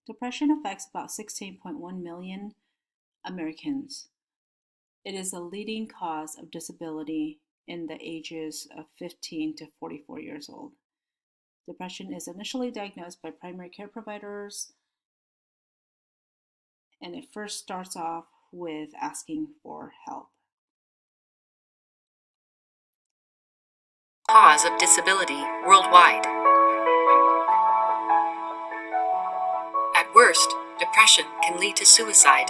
Depression affects about 16.1 million Americans. It is the leading cause of disability in the ages of 15 to 44 years old. Depression is initially diagnosed by primary care providers, and it first starts off with asking for help. Cause of disability worldwide. At worst, depression can lead to suicide.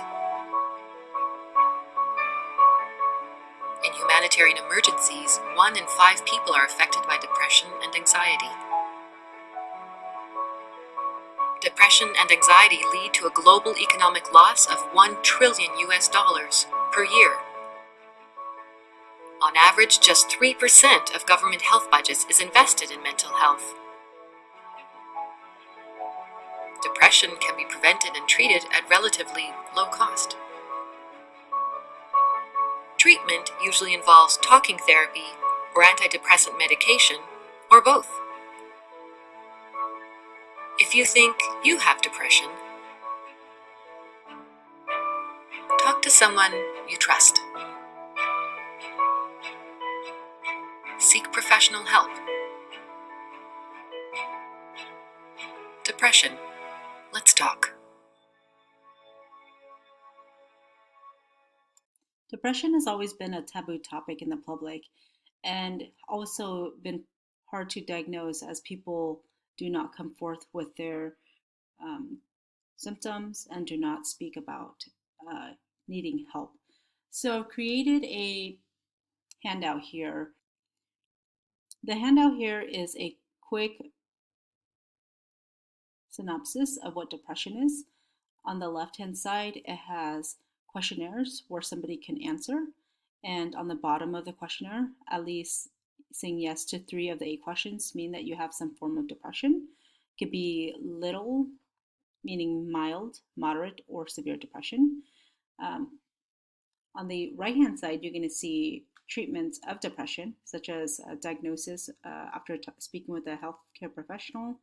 In humanitarian emergencies, 1 in 5 people are affected by depression and anxiety. Depression and anxiety lead to a global economic loss of $1 trillion per year. On average, just 3% of government health budgets is invested in mental health. Depression can be prevented and treated at relatively low cost. Treatment usually involves talking therapy or antidepressant medication, or both. If you think you have depression, talk to someone you trust. Seek professional help. Depression. Let's talk. Depression has always been a taboo topic in the public and also been hard to diagnose as people do not come forth with their um, symptoms and do not speak about needing help. So I've created a handout here. The handout here is a quick synopsis of what depression is. On the left-hand side, it has questionnaires where somebody can answer. And on the bottom of the questionnaire, at least saying yes to 3 of the 8 questions mean that you have some form of depression. It could be little, meaning mild, moderate, or severe depression. On the right-hand side, you're going to see treatments of depression, such as diagnosis after speaking with a healthcare professional,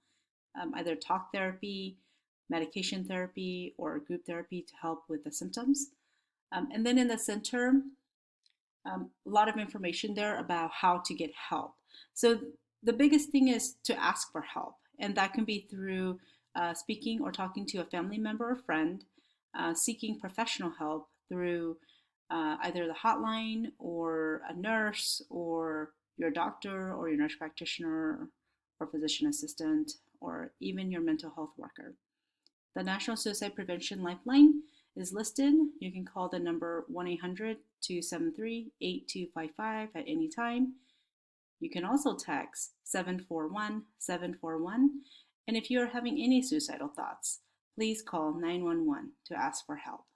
either talk therapy, medication therapy, or group therapy to help with the symptoms. And then in the center, a lot of information there about how to get help. So the biggest thing is to ask for help, and that can be through speaking or talking to a family member or friend, seeking professional help through either the hotline or a nurse or your doctor or your nurse practitioner or physician assistant or even your mental health worker. The National Suicide Prevention Lifeline is listed. You can call the number 1-800-273-8255 at any time. You can also text 741-741. And if you are having any suicidal thoughts, please call 911 to ask for help.